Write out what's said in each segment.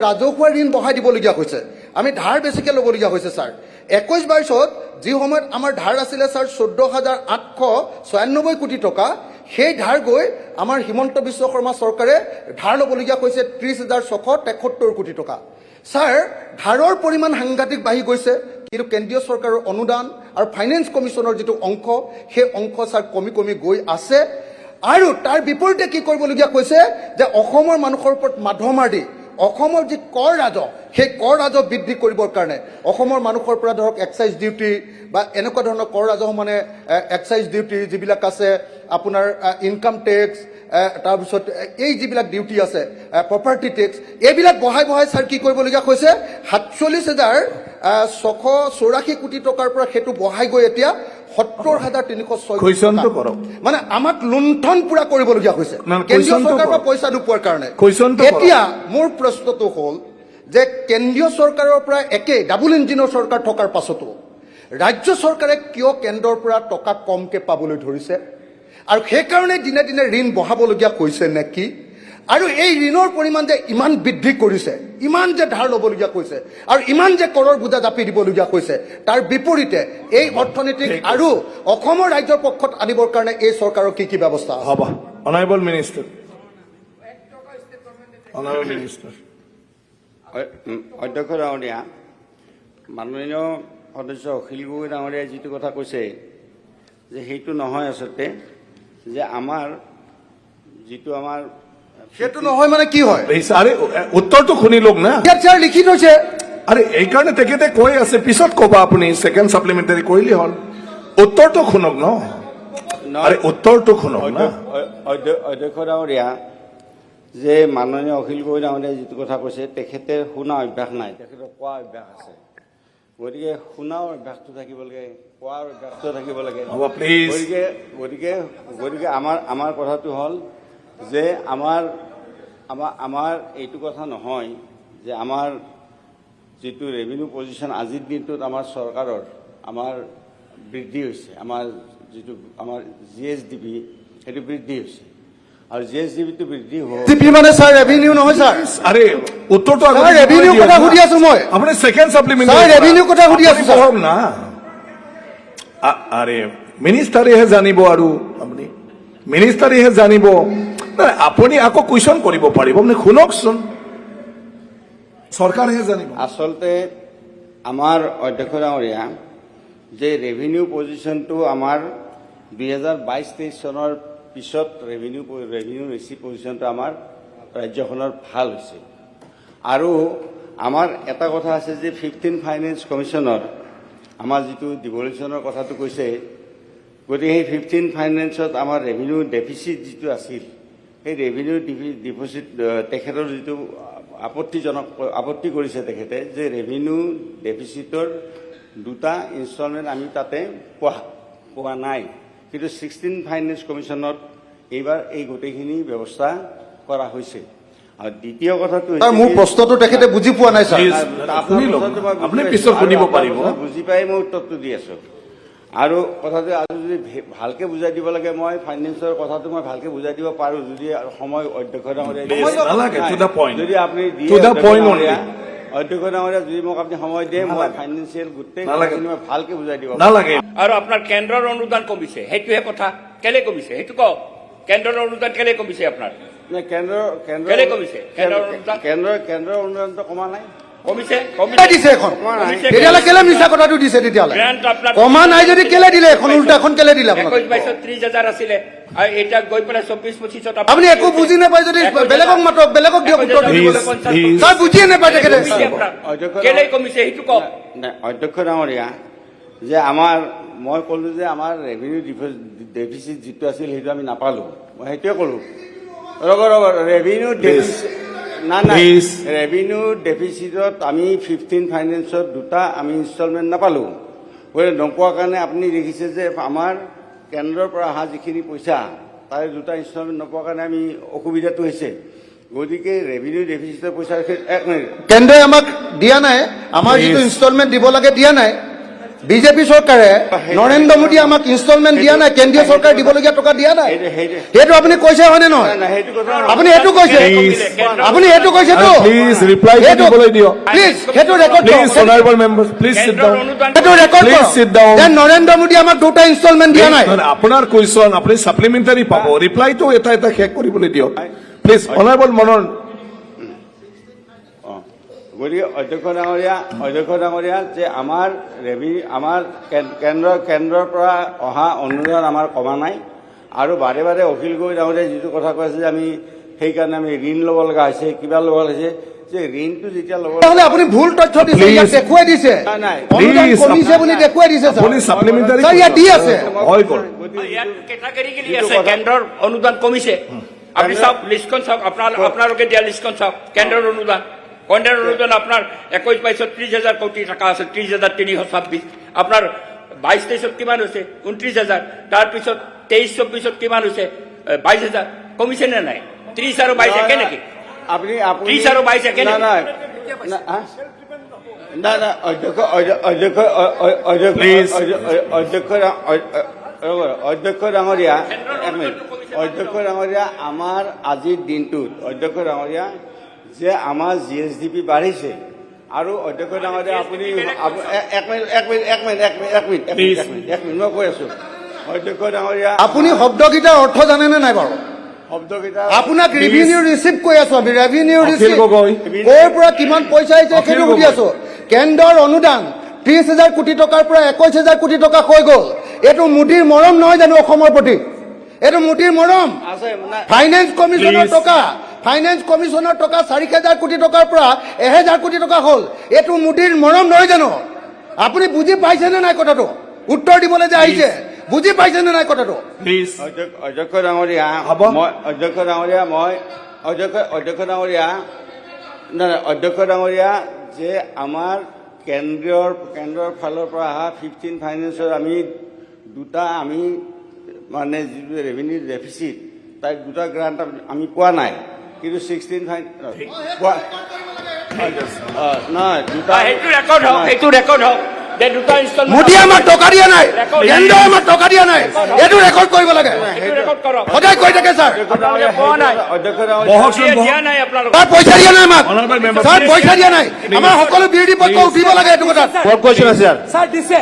ৰাজহুৱা ঋণ বঢ়াই দিবলগীয়া হৈছে, আমি ধাৰ বেছিকৈ ল'বলগীয়া হৈছে ছাৰ। 21-22 যি সময়ত আমাৰ ধাৰ আছিলে ছাৰ 14,896 কোটি টকা, সেই ধাৰ গৈ আমাৰ হিমন্ত বিশ্ব শৰ্মা চৰকাৰে ধাৰ ল'বলগীয়া হৈছে 30,673 কোটি টকা। ছাৰ, ধাৰৰ পৰিমাণ সাংঘাতিক বাঢ়ি গৈছে, কিন্তু কেন্দ্ৰীয় চৰকাৰৰ অনুদান আৰু ফাইনেন্স কমিশ্যনৰ যিটো অংশ, সেই অংশ ছাৰ কমি কমি গৈ আছে। আৰু তাৰ বিপৰীতে কি কৰিবলগীয়া হৈছে যে অসমৰ মানুহৰ ওপৰত মাধ মাৰ দি অসমৰ যি কৰ ৰাজহ, সেই কৰ ৰাজহ বৃদ্ধি কৰিবৰ কাৰণে অসমৰ মানুহৰ পৰা ধৰক এক্সাইজ ডিউটি বা এনেকুৱা ধৰণৰ কৰ ৰাজহ, মানে এক্সাইজ ডিউটি যিবিলাক আছে, আপোনাৰ ইনকাম টেক্স, তাৰপিছত এই যিবিলাক ডিউটি আছে, প্ৰপাৰ্টি টেক্স, এইবিলাক বঢ়াই বঢ়াই ছাৰ কি কৰিবলগীয়া হৈছে 47,684 কোটি টকাৰ পৰা সেইটো বঢ়াই গৈ এতিয়া 70,306, মানে আমাক লুণ্ঠন পুৰা কৰিবলগীয়া হৈছে কেন্দ্ৰীয় চৰকাৰৰ পৰা পইচা নোপোৱাৰ কাৰণে। এতিয়া মোৰ প্ৰশ্নটো হ'ল যে কেন্দ্ৰীয় চৰকাৰৰ পৰা একেই ডাবল ইঞ্জিনৰ চৰকাৰ থকাৰ পাছতো ৰাজ্য চৰকাৰে কিয় কেন্দ্ৰৰ পৰা টকা কমকৈ পাবলৈ ধৰিছে, আৰু সেইকাৰণে দিনে দিনে ঋণ বঢ়াবলগীয়া হৈছে নেকি? আৰু এই ঋণৰ পৰিমাণ যে ইমান বৃদ্ধি কৰিছে, ইমান যে ধাৰ ল'বলগীয়া হৈছে আৰু ইমান যে কৰৰ বোজা জাপি দিবলগীয়া হৈছে, তাৰ বিপৰীতে এই অৰ্থনীতিক আৰু অসমৰ ৰাজ্যৰ পক্ষত আনিবৰ কাৰণে এই চৰকাৰৰ কি কি ব্যৱস্থা হ'ব? Honourable minister. Honourable minister. অধ্যক্ষ ডাঙৰীয়া, মাননীয় সদস্য অখিল গগৈ ডাঙৰীয়াই যিটো কথা কৈছে যে সেইটো নহয় আচলতে, যে আমাৰ যিটো আমাৰ সেইটো নহয় মানে কি হয়? আৰে উত্তৰটো শুনি লওক না, লিখি থৈছে। আৰে এইকাৰণে তেখেতে কৈ আছে, পিছত ক'বা আপুনি, ছেকেণ্ড ছাপ্লিমেণ্টাৰী কৰিলে হ'ল। উত্তৰটো শুনক ন, আৰে উত্তৰটো শুনক না। অধ্যক্ষ ডাঙৰীয়া, যে মাননীয় অখিল গগৈ ডাঙৰীয়াই যিটো কথা কৈছে, তেখেতে শুনা অভ্যাস নাই, তেখেতৰ কোৱা অভ্যাস আছে। গতিকে শুনাৰ অভ্যাসটো থাকিব লাগে, কোৱাৰ অভ্যাসটো থাকিব লাগে। গতিকে আমাৰ কথাটো হ'ল যে আমাৰ এইটো কথা নহয় যে আমাৰ যিটো ৰেভিনিউ পজিশ্যন আজিৰ দিনটোত আমাৰ চৰকাৰৰ আমাৰ বৃদ্ধি হৈছে, আমাৰ যিটো আমাৰ GSDP সেইটো বৃদ্ধি হৈছে, আৰু GSDPটো বৃদ্ধি হ'ব মানে ছাৰ ৰেভিনিউ নহয় ছাৰ। আৰে উত্তৰটো ৰেভিনিউ কথা সুধি আছো মই, আপুনি ছেকেণ্ড ছাপ্লিমেণ্টাৰী ৰেভিনিউ কথা সুধি আছো না। আৰে মিনিষ্টাৰেহে জানিব, আৰু আপুনি মিনিষ্টাৰেহে জানিব। আপুনি আকৌ কুৱেশ্যন কৰিব পাৰিব, আপুনি শুনকচোন, চৰকাৰেহে জানিব। আচলতে আমাৰ অধ্যক্ষ ডাঙৰীয়া, যে ৰেভিনিউ পজিশ্যনটো আমাৰ 2022-23 চনৰ পিছত ৰেভিনিউ ৰিচিভ পজিশ্যনটো আমাৰ ৰাজ্যখনৰ ভাল হৈছে। আৰু আমাৰ এটা কথা আছে যে 15 ফাইনেন্স কমিশ্যনৰ আমাৰ যিটো ডিভলিউশ্যনৰ কথাটো কৈছে, গতিকে সেই 15 ফাইনেন্সত আমাৰ ৰেভিনিউ ডেফিচিট যিটো আছিল, সেই ৰেভিনিউ ডিফিচিট তেখেতৰ যিটো আপত্তি কৰিছে তেখেতে, যে ৰেভিনিউ ডেফিচিটৰ দুটা ইনষ্টলমেণ্ট আমি তাতে পোৱা নাই, কিন্তু 16 ফাইনেন্স কমিশ্যনত এইবাৰ এই গোটেইখিনি ব্যৱস্থা কৰা হৈছে। আৰু দ্বিতীয় কথাটো মোৰ প্ৰশ্নটো তেখেতে বুজি পোৱা নাই ছাৰ, আপুনি পিছত শুনিব পাৰিব। বুজি পাই মই উত্তৰটো দি আছো। আৰু কথাটো আৰু যদি ভালকে বুজাই দিব লাগে, মই ফাইনেন্সৰ কথাটো মই ভালকে বুজাই দিব পাৰো, যদি সময় অধ্যক্ষ ডাঙৰীয়া যদি আপুনি অধ্যক্ষ ডাঙৰীয়া যদি মোক আপুনি সময় দিয়ে, মই ফাইনেন্সিয়েল গোটেই মই ভালকে বুজাই দিব নালাগে। আৰু আপোনাৰ কেন্দ্ৰৰ অনুদান কমিছে, সেইটোহে কথা। কেলে কমিছে সেইটো কওক, কেন্দ্ৰৰ অনুদান কেলে কমিছে আপোনাৰ? কেলে কমিছে কেন্দ্ৰৰ অনুদানটো কমা নাই, কমিছে দিছে এখন। তেতিয়াহ'লে কেলে মিছা কথাটো দিছে? তেতিয়াহ'লে কমা নাই যদি কেলে দিলে এখন, উল্টা এখন কেলে দিলে? 21-22 30,000 আছিলে, আৰু এতিয়া গৈ পেলাই 24-25 আপুনি একো বুজি নাপায় যদি বেলেগক মাতক, বেলেগক দিয়ক উত্তৰ দিবলৈ। ছাৰ বুজিয়ে নাপায় তেখেতে। কেলে কমিছে সেইটো কওক। অধ্যক্ষ ডাঙৰীয়া, যে মই ক'লো যে আমাৰ ৰেভিনিউ ডেফিচিট যিটো আছিল সেইটো আমি নাপালো, মই সেইটোৱে ক'লো। ৰেভিনিউ ৰেভিনিউ ডেফিচিটত আমি 15 ফাইনেন্সত দুটা আমি ইনষ্টলমেণ্ট নাপালো। নোপোৱাৰ কাৰণে আপুনি দেখিছে যে আমাৰ কেন্দ্ৰৰ পৰা অহা যিখিনি পইচা, তাৰে দুটা ইনষ্টলমেণ্ট নোপোৱাৰ কাৰণে আমি অসুবিধাটো হৈছে। গতিকে ৰেভিনিউ ডেফিচিটৰ পইচা কেন্দ্ৰই আমাক দিয়া নাই, আমাৰ যিটো ইনষ্টলমেণ্ট দিব লাগে দিয়া নাই। বিজেপি চৰকাৰে নৰেন্দ্ৰ মোদীয়ে আমাক ইনষ্টলমেণ্ট দিয়া নাই, কেন্দ্ৰীয় চৰকাৰে দিবলগীয়া টকা দিয়া নাই। সেইটো আপুনি কৈছে হয়নে নহয়? সেইটো কথা আপুনি সেইটো কৈছে, আপুনি সেইটো কৈছেতো। প্লিজ ৰিপ্লাই দিবলৈ দিয়ক। প্লিজ সেইটো record please honourable members please sit কেন্দ্ৰৰ ডাউন। অনুদান সেইটো ৰেকৰ্ড Please sit down. যে নৰেন্দ্ৰ মোদীয়ে আমাক 2টা ইনষ্টলমেণ্ট দিয়া নাই। আপোনাৰ কুৱেশ্যন আপুনি ছাপ্লিমেণ্টাৰী পাব, ৰিপ্লাইটো এটা এটা শেষ কৰিবলৈ দিয়ক প্লিজ অনাৰেবল মনোহৰ। গতিকে অধ্যক্ষ ডাঙৰীয়া যে আমাৰ আমাৰ কেন্দ্ৰৰ পৰা অহা অনুদান আমাৰ কমা নাই, আৰু বাৰে বাৰে অখিল গগৈ ডাঙৰীয়াই যিটো কথা কৈ আছে যে আমি সেইকাৰণে আমি ঋণ ল'ব লগা হৈছে, কিবা ল'ব লাগিছে, যে ঋণটো যেতিয়া ল'ব তেতিয়াহ'লে আপুনি ভুল তথ্য দিছে, Please. ইয়াত দেখুৱাই দিছে নাই অনুদান Please. কমিছে বুলি দেখুৱাই দিছে ছাৰ। আপুনি ছাপ্লিমেণ্টাৰী ছাৰ ইয়াত দি আছে। হৈ গ'ল। ইয়াত কেটাগৰী গিলি আছে, কেন্দ্ৰৰ অনুদান কমিছে। আপুনি চাওক লিষ্টখন চাওক, আপোনালোকে দিয়া লিষ্টখন চাওক। কেন্দ্ৰৰ অনুদান আপোনাৰ 21-22 30,000 কোটি টকা আছে, 30,326। আপোনাৰ 22-23 কিমান হৈছে? 29,000। তাৰপিছত 23-24 কিমান হৈছে? 22,000। কমিছে নে নাই? 30 আৰু 22 একে নেকি? আপুনি 30 আৰু 22 একে নেকি? Please. অধ্যক্ষ ডাঙৰীয়া এক মিনিট। অধ্যক্ষ ডাঙৰীয়া আমাৰ আজিৰ দিনটোত অধ্যক্ষ ডাঙৰীয়া যে আমাৰ GSDP বাঢ়িছে, আৰু অধ্যক্ষ ডাঙৰীয়া আপুনি এক মিনিট মই কৈ আছো। অধ্যক্ষ ডাঙৰীয়া আপুনি শব্দকেইটাৰ অৰ্থ জানেনে নাই বাৰু? শব্দকেইটা আপোনাক ৰেভিনিউ ৰিচিভ কৈ আছো আমি, ৰেভিনিউ অখিল ৰিচিভ গগৈ। ক'ৰ পৰা কিমান পইচা আহিছে অখিল সেইটো গগৈ। সুধি আছো। কেন্দ্ৰৰ অনুদান 30,000 কোটি টকাৰ পৰা 21,000 কোটি টকা হৈ গ'ল। এইটো মোদীৰ মৰম নহয় জানো অসমৰ প্ৰতি? এইটো মোদীৰ মৰম। আছে মানে ফাইনেন্স কমিছনৰ Please. টকা, ফাইনেন্স কমিছনৰ টকা 4,000 কোটি টকাৰ পৰা 1,000 কোটি টকা হ'ল। এইটো মোদীৰ মৰম নহয় জানো? আপুনি বুজি পাইছেনে নাই কথাটো? উত্তৰ দিবলৈ যে আহিছে, বুজি পাইছেনে নাই কথাটো? প্লিজ অধ্যক্ষ ডাঙৰীয়া হ'ব। অধ্যক্ষ ডাঙৰীয়া যে আমাৰ কেন্দ্ৰৰ ফালৰ পৰা অহা 15 ফাইনেন্সৰ আমি মানে যিটো ৰেভিনিউ ডেফিচিট, তাই 2টা গ্ৰাণ্ট আমি পোৱা নাই, কিন্তু 16 নহয় 2টা সেইটো ৰেকৰ্ড হওক, সেইটো ৰেকৰ্ড হওক যে 2টা ইনষ্টলমেণ্ট মোদীয়ে আমাক টকা দিয়া নাই, কেন্দ্ৰই আমাক টকা দিয়া নাই, এইটো ৰেকৰ্ড কৰিব লাগে। সেইটো ৰেকৰ্ড কৰক। সদায় কৈ থাকে ছাৰ। আপোনালোকে পোৱা নাই, অধ্যক্ষ ডাঙৰীয়া বহকচোন দিয়া নাই আপোনালোকে। ছাৰ পইচা দিয়া নাই আমাক, Honorable member, ছাৰ please. পইচা দিয়া নাই। আমাৰ সকলো বিৰোধী পক্ষ উঠিব লাগে এইটো কথাত। স্যাৰ দিছে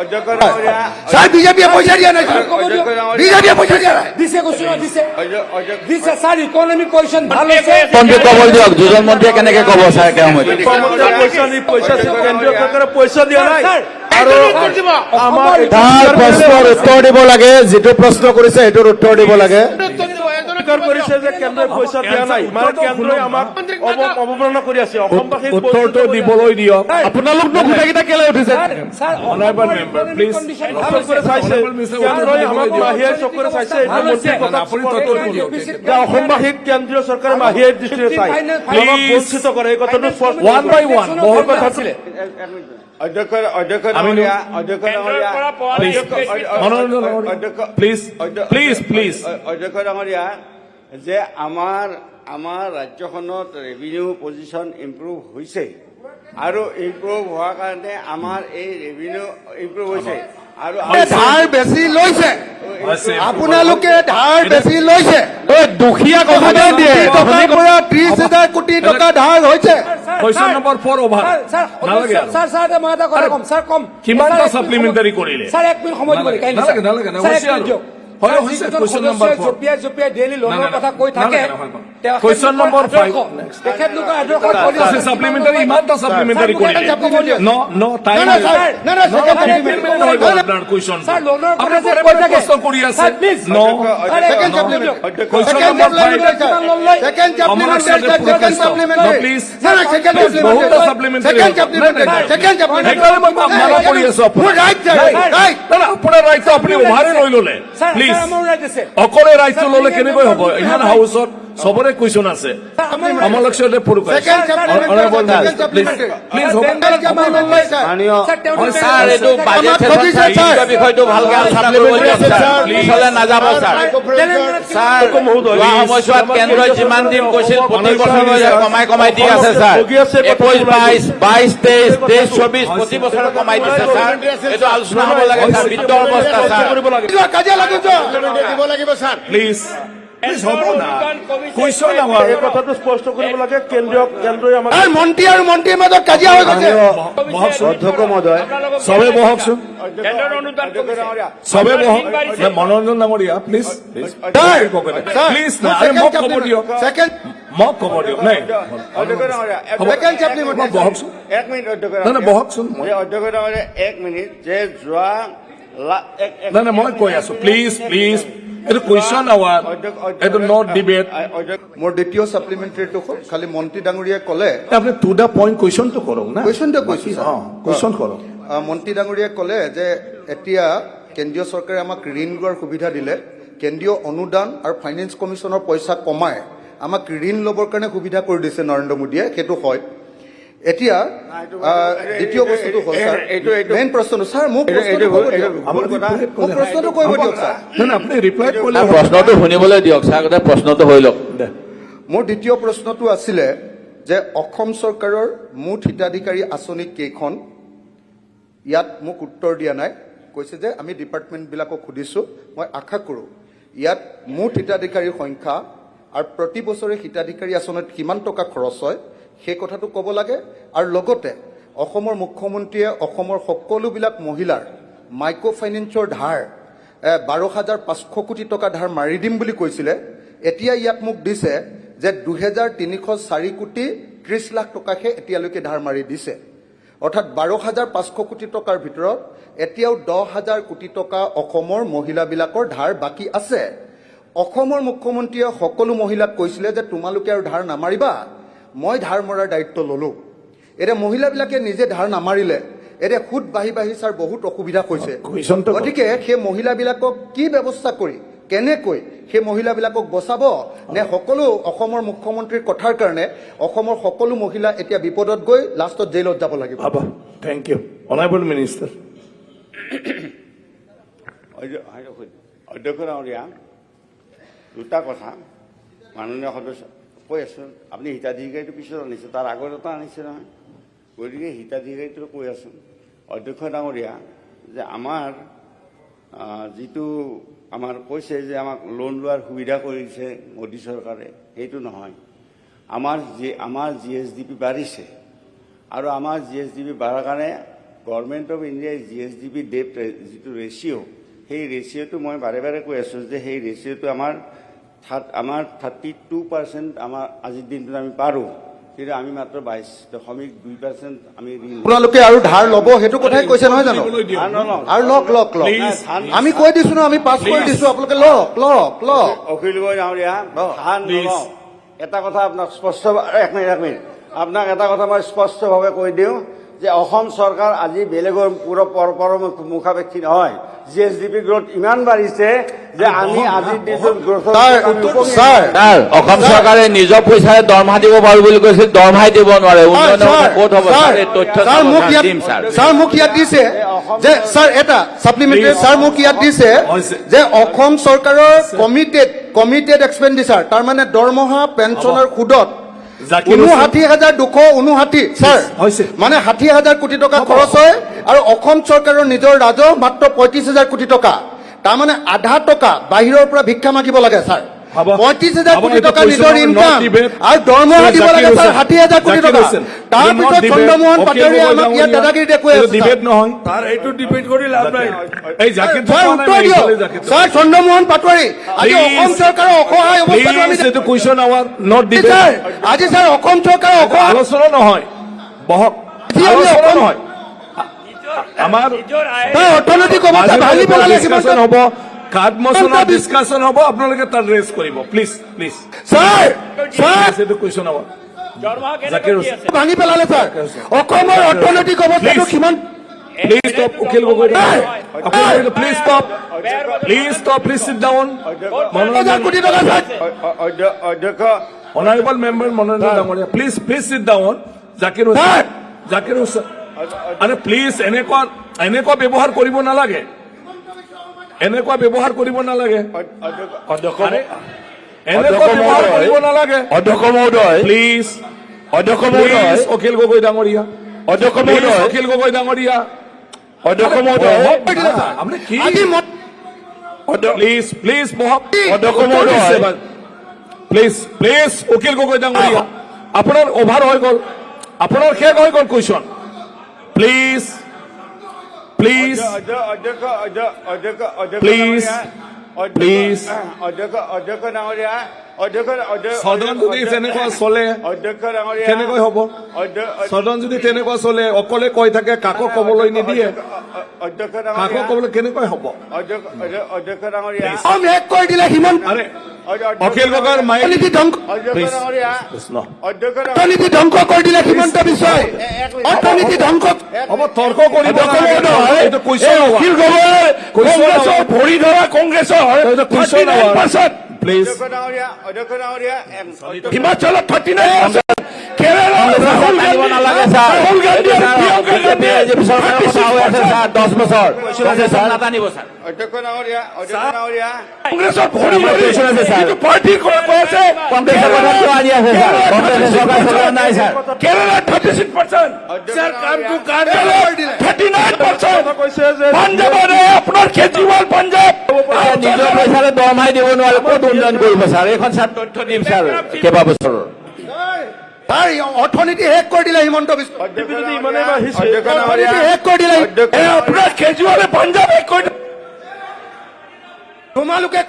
অধ্যক্ষ ডাঙৰীয়া ছাৰ বিজেপিয়ে পইচা দিয়া নাই, ছাৰ অধ্যক্ষ ডাঙৰীয়া বিজেপিয়ে পইচা দিয়া নাই। দিছে কৈছো না দিছে অধ্যক্ষ দিছে স্যার ইকোনমিক পজিশন ভালো আছে মন্ত্ৰী ক'ব দিয়ক, দুজন মন্ত্ৰীয়ে কেনেকে ক'ব ছাৰ একে সময়ত? কেন্দ্ৰীয় চৰকাৰে পইচা দিয়া নাই। আৰু তাৰ প্ৰশ্নৰ উত্তৰ দিব লাগে, যিটো প্ৰশ্ন কৰিছে সেইটোৰ উত্তৰ দিব লাগে। স্বীকাৰ কৰিছে যে কেন্দ্ৰই পইচা দিয়া নাই, মানে কেন্দ্ৰই আমাক অৱমাননা কৰি আছে। অসমবাসীক উত্তৰটো দিবলৈ দিয়ক। আপোনালোকনো গোটেইকেইটা কেলে উঠিছে? Sir Honorable member, please. চকুৰে চাইছে, কেন্দ্ৰই আমাক মাহিয়াই চকুৰে চাইছে। এইটো মন্ত্ৰীৰ কথা আপুনি তত্ত্বটো দিয়ক। যে অসমবাসীক কেন্দ্ৰীয় চৰকাৰে মাহিয়াই দৃষ্টিৰে চাই আমাক বঞ্চিত কৰে, এই কথাটো স্পষ্ট। One by one, বহুত কথা আছিলে। অধ্যক্ষ ডাঙৰীয়া কেন্দ্ৰৰ পৰা পোৱা Please. Please. অধ্যক্ষ ডাঙৰীয়া যে আমাৰ ৰাজ্যখনত ৰেভিনিউ পজিশ্যন ইম্প্ৰুভ হৈছে, আৰু ইম্প্ৰুভ হোৱাৰ কাৰণে আমাৰ এই ৰেভিনিউ ইম্প্ৰুভ হৈছে, আৰু ধাৰ বেছি লৈছে, আপোনালোকে ধাৰ বেছি লৈছে। দুখীয়া ক'বলৈ দিয়ে। টকাৰ পৰা 30,000 কোটি টকা ধাৰ হৈছে। Question number 4 over. নালাগে আৰু। স্যাৰ মই এটা কথা কম স্যাৰ কম কিমানটা সাপ্লিমেণ্টাৰী কৰিলে? স্যাৰ 1 মিনিট সময় দিব লাগে নালাগে, হৈছে আৰু। হয়, হৈছে। Question number 4. জপিয়াই ডেইলি লোনৰ কথা কৈ থাকে। Question number 5. তেখেতলোকৰ আদৰ্শ সাপ্লিমেণ্টাৰী ইমানটা সাপ্লিমেণ্টাৰী কৰিলে। No, time না, না, is- ছাৰ, না, না, No, second আপুনি supplementary কেনেকৈ হৈ গ'ল আপোনাৰ question? স্যাৰ লোনৰ আপুনি কথা যে বাৰে কৈ বাৰে থাকে প্ৰশ্ন কৰি আছে। Sir please No. Second supplementary. Question Second number 5. supplementary, sir. Second supplementary, sir. Second supplementary. No, please. No, no, second Please, supplementary. বহুতটা supplementary Second হ'ব। supplementary. নাই, নাই। Second supplementary. সেইকাৰণে মই মানা কৰি আছো আপোনাক। মোৰ right, sir. নাই, Right. নাই, আপোনাৰ ৰাইটটো আপুনি অভাৰে লৈ ল'লে। স্যাৰ প্লিজ আমাৰ ৰাইট আছে অকলে ৰাইটটো ল'লে কেনেকৈ হ'ব? ইমান হাউচত চবৰে কুৱেশ্যন আছে সমলক্ষতে পুৰুষ Second supplementary, second supplementary. Please মাননীয় স্যাৰ এইটো বাজেট সেশন বিষয়টো ভালকে আলোচনা কৰিব দিয়ক স্যাৰ পিছলে নাযাব স্যাৰ স্যাৰ যোৱা সময়ছোৱাত কেন্দ্ৰই যিমান দিন কৈছিল প্ৰতি বছৰে কমাই দি আছে স্যাৰ 21, 22, 23, 24 প্ৰতি বছৰে কমাই দিছে স্যাৰ এইটো আলোচনা হ'ব লাগে স্যাৰ বিত্তৰ অৱস্থা স্যাৰ কাজিয়া লাগিছ প্লিজ হ'ব না কুৱেশ্যন আমাৰ এই কথাটো স্পষ্ট কৰিব লাগে কেন্দ্ৰই আমাক মন্ত্ৰী আৰু মন্ত্ৰীৰ মাজত কাজিয়া হৈ গৈছে অধ্যক্ষ মহোদয় চবে বহকচোন কেন্দ্ৰৰ অনুদান কমিছে চবে বহক মনোৰঞ্জন ডাঙৰীয়া প্লিজ প্লিজ না আৰে মোক খবৰ দিয়ক Second, মোক খবৰ দিয়ক নাই অধ্যক্ষ ডাঙৰীয়া second supplementary. বহকচোন এক মিনিট অধ্যক্ষ নাই নাই বহকচোন যে অধ্যক্ষ ডাঙৰীয়া এক মিনিট যে যোৱা নাই নাই মই কৈ আছো প্লিজ এইটো কুৱেশ্যন আৱাৰ এইটো নট ডিবেট মোৰ দ্বিতীয় ছাপ্লিমেণ্টাৰীটো খালি মন্ত্ৰী ডাঙৰীয়াই ক'লে আপুনি টু দা পইণ্ট কুৱেশ্যনটো কৰক না কুৱেশ্যনটো কৈছো অ কুৱেশ্যন কৰক মন্ত্ৰী ডাঙৰীয়াই ক'লে যে এতিয়া কেন্দ্ৰীয় চৰকাৰে আমাক ঋণ লোৱাৰ সুবিধা দিলে কেন্দ্ৰীয় অনুদান আৰু ফাইনেন্স কমিশ্যনৰ পইচা কমাই আমাক ঋণ ল'বৰ কাৰণে সুবিধা কৰি দিছে নৰেন্দ্ৰ মোদীয়ে সেইটো হয় এতিয়া দ্বিতীয় বস্তুটো হ'ল ছাৰ মেইন প্ৰশ্নটো ছাৰ মোক প্ৰশ্নটো কৰিব দিয়ক ছাৰ নাই নাই আপুনি ৰিপ্লাই কৰিলে প্ৰশ্নটো শুনিবলৈ দিয়ক স্যাৰ আগতে প্ৰশ্নটো হৈ লওক মোৰ দ্বিতীয় প্ৰশ্নটো আছিলে যে অসম চৰকাৰৰ মুঠ হিতাধিকাৰী আঁচনি কেইখন ইয়াত মোক উত্তৰ দিয়া নাই কৈছে যে আমি ডিপাৰ্টমেণ্টবিলাকক সুধিছোঁ মই আশা কৰোঁ ইয়াত মুঠ হিতাধিকাৰীৰ সংখ্যা আৰু প্ৰতি বছৰে হিতাধিকাৰী আঁচনিত কিমান টকা খৰচ হয় সেই কথাটো ক'ব লাগে আৰু লগতে অসমৰ মুখ্যমন্ত্ৰীয়ে অসমৰ সকলোবিলাক মহিলাৰ মাইক্ৰ' ফাইনেন্সৰ ধাৰ 12,500 কোটি টকা ধাৰ মাৰি দিম বুলি কৈছিলে এতিয়া ইয়াত মোক দিছে যে 2,304 কোটি 30 লাখ টকাহে এতিয়ালৈকে ধাৰ মাৰি দিছে অৰ্থাৎ 12,500 কোটি টকাৰ ভিতৰত এতিয়াও 10,000 কোটি টকা অসমৰ মহিলাবিলাকৰ ধাৰ বাকী আছে অসমৰ মুখ্যমন্ত্ৰীয়ে সকলো মহিলাক কৈছিলে যে তোমালোকে আৰু ধাৰ নামাৰিবা মই ধাৰ মৰাৰ দায়িত্ব ল'লোঁ এতিয়া মহিলাবিলাকে নিজে ধাৰ নামাৰিলে এতিয়া সুদ বাঢ়ি ছাৰ বহুত অসুবিধা হৈছে গতিকে সেই মহিলাবিলাকক কি ব্যৱস্থা কৰি কেনেকৈ সেই মহিলাবিলাকক বচাব নে সকলো অসমৰ মুখ্যমন্ত্ৰীৰ কথাৰ কাৰণে অসমৰ সকলো মহিলা এতিয়া বিপদত গৈ লাষ্টত জেইলত যাব লাগিব থেংক ইউ অনাৰেবল মিনিষ্টাৰ অধ্যক্ষ ডাঙৰীয়া দুটা কথা মাননীয় সদস্য কৈ আছোঁ আপুনি হিতাধিকাৰীটো পিছত আনিছে তাৰ আগত এটা আনিছে নহয় গতিকে হিতাধিকাৰীটো কৈ আছোঁ অধ্যক্ষ ডাঙৰীয়া যে আমাৰ যিটো আমাৰ কৈছে যে আমাক লোন লোৱাৰ সুবিধা কৰিছে মোদী চৰকাৰে সেইটো নহয় আমাৰ GSDP বাঢ়িছে আৰু আমাৰ GSDP বাঢ়াৰ কাৰণে গভৰ্ণমেণ্ট অফ ইণ্ডিয়াই GSDP ডেট যিটো ৰেচিঅ' সেই ৰেচিঅ'টো মই বাৰে বাৰে কৈ আছোঁ যে সেই ৰেচিঅ'টো আমাৰ 32% আমাৰ আজিৰ দিনটোত আমি পাৰোঁ কিন্তু আমি মাত্ৰ 22.2% আমি ঋণ আপোনালোকে আৰু ধাৰ ল'ব সেইটো কথাই কৈছে নহয় জানো আৰু লওক আমি কৈ দিছো ন আমি পাছ কৰি দিছো আপোনালোকে লওক অখিল গগৈ ডাঙৰীয়া ধান নলওঁ এটা কথা আপোনাক স্পষ্ট এক মিনিট আপোনাক এটা কথা মই স্পষ্টভাৱে কৈ দিওঁ যে অসম চৰকাৰ আজি বেলেগৰ মুখাপেক্ষী নহয় GSDP গ্ৰোথ ইমান বাঢ়িছে যে আমি আজিৰ দিনটোত গ্ৰোথৰ স্যাৰ অসম চৰকাৰে নিজৰ পইচাৰে দৰমহা দিব পাৰো বুলি কৈছিল দৰমহাই দিব নোৱাৰে উন্নয়নৰ ক'ত হ'ব স্যাৰ এই তথ্য দিম স্যাৰ মোক ইয়াত দিছে যে স্যাৰ এটা ছাপ্লিমেণ্টাৰী স্যাৰ মোক ইয়াত দিছে যে অসম চৰকাৰৰ কমিটেড এক্সপেণ্ডিচাৰ তাৰমানে দৰমহা পেঞ্চনৰ সুদত 59,259 স্যাৰ মানে 60,000 কোটি টকা খৰচ হয় আৰু অসম চৰকাৰৰ নিজৰ ৰাজহ মাত্ৰ 35,000 কোটি টকা তাৰমানে আধা টকা বাহিৰৰ পৰা ভিক্ষা মাগিব লাগে স্যাৰ 35,000 কোটি টকা নিজৰ ইনকাম আৰু দৰমহা দিব লাগে স্যাৰ 60,000 কোটি টকা তাৰপিছত চন্দ্ৰমোহন পাটোৱাৰীয়ে আমাক ইয়াত দাদাগিৰি দেখুৱাই আছে ডিবেট নহয় তাৰ এইটো ডিবেট কৰি লাভ নাই এই জাকিৰ উত্তৰ দিয়ক স্যাৰ চন্দ্ৰমোহন পাটোৱাৰী আজি অসম চৰকাৰৰ অসহায় অৱস্থাটো আমি এইটো কুৱেশ্যন আৱাৰ নট ডিবেট আজি স্যাৰ অসম চৰকাৰৰ অসহায় আলোচনা নহয় বহক আলোচনা নহয় আমাৰ অৰ্থনৈতিক অৱস্থা ভাঙি পেলালে ডিছকাশ্যন হ'ব কাৰ্ডমোচনৰ ডিছকাশ্যন হ'ব আপোনালোকে তাত ৰেজ কৰিব প্লিজ স্যাৰ এইটো কুৱেশ্যন আৱাৰ দৰমহা জাকিৰ কেনেকৈ দি আছে ভাঙি পেলালে স্যাৰ অসমৰ অৰ্থনৈতিক অৱস্থাটো কিমান প্লিজ উকিল Gogoi please stop, please sit down. অধ্যক্ষ অনাৰেবল মেম্বাৰ মনোৰঞ্জন ডাঙৰীয়া, please sit down. Zakir Hussain, আৰে প্লিজ এনেকুৱা ব্যৱহাৰ কৰিব নালাগে, এনেকুৱা ব্যৱহাৰ কৰিব নালাগে, আৰে এনেকুৱা ব্যৱহাৰ কৰিব নালাগে। অধ্যক্ষ মহোদয়, প্লিজ অধ্যক্ষ প্লিজ অখিল গগৈ ডাঙৰীয়া, অধ্যক্ষ প্লিজ মহোদয়, অখিল গগৈ ডাঙৰীয়া, অধ্যক্ষ মহোদয়, আপুনি কি প্লিজ বহক। অধ্যক্ষ মহোদয়, প্লিজ অখিল গগৈ ডাঙৰীয়া, আপোনাৰ অভাৰ হৈ গ'ল, আপোনাৰ শেষ হৈ গ'ল কুৱেশ্যন। Please Please. সদন যদি তেনেকুৱা চলে কেনেকৈ হ'ব? সদন যদি তেনেকুৱা চলে, অকলে কৈ থাকে, কাকো ক'বলৈ নিদিয়ে, কাকো ক'বলৈ কেনেকৈ হ'ব? শেষ কৰি দিলে হিমন্ত আৰে অখিল গগৈৰ মাইক অৰ্থনীতি ধ্বংস কৰি দিলে হিমন্ত বিশ্বই, অৰ্থনীতি ধ্বংস। হ'ব, তৰ্ক কৰিব এইটো কুৱেশ্যন অখিল গগৈ কংগ্ৰেছৰ ভৰি ধৰা কংগ্ৰেছৰ প্লিজ হিমাচলত 39%, কেৰালাত ৰাহুল টানিব নালাগে ছাৰ, ৰাহুল গান্ধী আৰু প্ৰিয়ংকা গান্ধীয়ে চৰকাৰৰ কথা হৈ আছে ছাৰ, 10 বছৰ নাটানিব ছাৰ। কংগ্ৰেছৰ ভৰি আমাৰ ধৰি question আছে, ছাৰ। যিটো পাৰ্টিৰ কৈ আছে কংগ্ৰেছৰ কথা কিয় আনি আছে ছাৰ? কংগ্ৰেছে চৰকাৰ চলোৱা নাই ছাৰ। কেৰালাত 36%, কেৰালাত 39%, পাঞ্জাৱৰে আপোনাৰ কেজৰিৱাল পাঞ্জাৱ এতিয়া নিজৰ পইচাৰে দৰমহাই দিব নোৱাৰে, ক'ত উন্নয়ন কৰিব ছাৰ? এইখন ছাৰ তথ্য দিম ছাৰ কেইবা বছৰৰ। তাৰ অৰ্থনীতি শেষ কৰি দিলে হিমন্ত বিশ্ব, যদি ইমানেই বাঢ়িছে অৰ্থনীতি শেষ কৰি দিলে। আপোনাৰ কেজৰিৱালে পাঞ্জাৱে কৈ তোমালোকে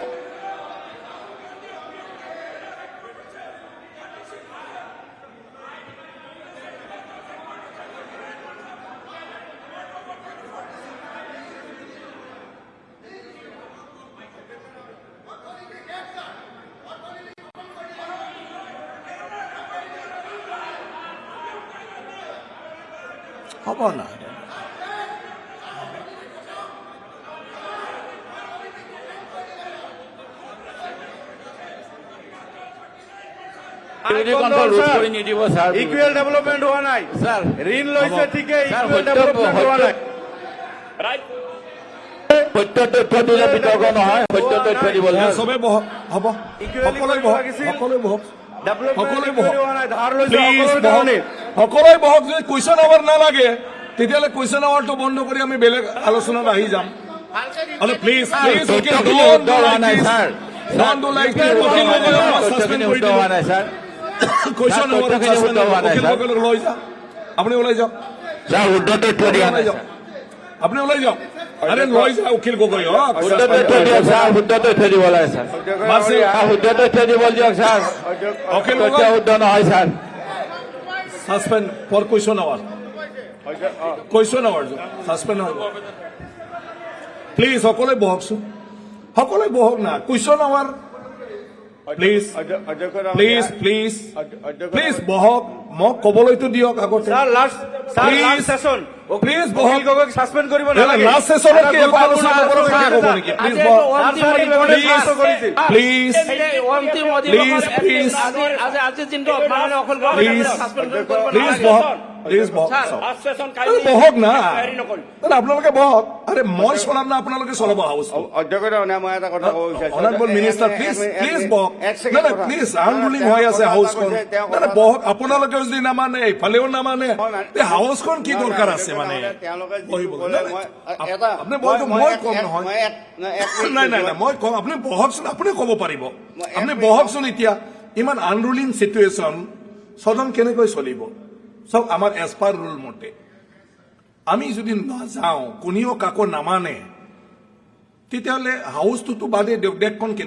হ'ব না। কণ্ঠ ৰোধ কৰি নিদিব ছাৰ। ইকুৱেল ডেভেলপমেণ্ট হোৱা নাই, ছাৰ ঋণ লৈছে ঠিকেই, ছাৰ, ইকুৱেল ডেভেলপমেণ্ট হোৱা নাই। সত্য তথ্য দিলে বিতৰ্ক নহয়, সত্য তথ্য দিব লাগে। চবে বহক, হ'ব, সকলোৱে বহক, সকলোৱে বহক, সকলোৱে বহক, প্লিজ বহক, সকলোৱে বহক। যদি কুৱেশ্যন আৱাৰ নালাগে তেতিয়াহ'লে কুৱেশ্যন আৱাৰটো বন্ধ কৰি আমি বেলেগ আলোচনাত আহি যাম। প্লিজ প্লিজ তথ্যখিনি শুদ্ধ হোৱা নাই ছাৰ। তথ্যখিনি শুদ্ধ হোৱা নাই ছাৰ। লৈ যাওক, আপুনি ওলাই যাওক, ছাৰ শুদ্ধ তথ্য দিয়া নাই ছাৰ। আপুনি ওলাই যাওক। আৰে লৈ যাওক অখিল গগৈ, শুদ্ধ তথ্য দিয়ক ছাৰ, শুদ্ধ তথ্য দিব লাগে ছাৰ। শুদ্ধ তথ্য দিব দিয়ক ছাৰ, অখিল তথ্য গগৈ শুদ্ধ নহয় sir. Suspend for question hour, question hour suspend হ'ব। প্লিজ সকলোৱে বহকচোন, সকলোৱে বহক না, question hour. Please please please please বহক, মোক ক'বলৈতো দিয়ক আগতে। প্লিজ বহক, ছাছপেণ্ড কৰিব লাষ্ট ছেছনত কি একো আলোচনা নকৰাকৈ শেষ হ'ব নেকি? প্লিজ বহক, প্লিজ প্লিজ প্লিজ প্লিজ বহক, প্লিজ বহক, বহক না, আপোনালোকে বহক। আৰে মই চলাম না, আপোনালোকে চলাব হাউচ। মই এটা কথা ক'ব বিচাৰিছোঁ। অনাৰেবল মিনিষ্টাৰ প্লিজ প্লিজ বহক, প্লিজ আনৰুলিং হৈ আছে হাউচখন। বহক, আপোনালোকে যদি নামানে এইফালেও নামানে, হাউচখন কি দৰকাৰ আছে মানে? আপুনি বহক, মই কম নহয়, নাই নাই নাই, মই কম, আপুনি বহকচোন, আপুনি ক'ব পাৰিব, আপুনি বহকচোন। এতিয়া ইমান আনৰুলিং চিটুৱেশ্যন, সদন কেনেকৈ চলিব? চব আমাৰ এজ পাৰ ৰুল মতে। আমি যদি নাযাওঁ, কোনেও কাকো নামানে, তেতিয়াহ'লে হাউচটোতো বাদে দেশখন কেনেকৈ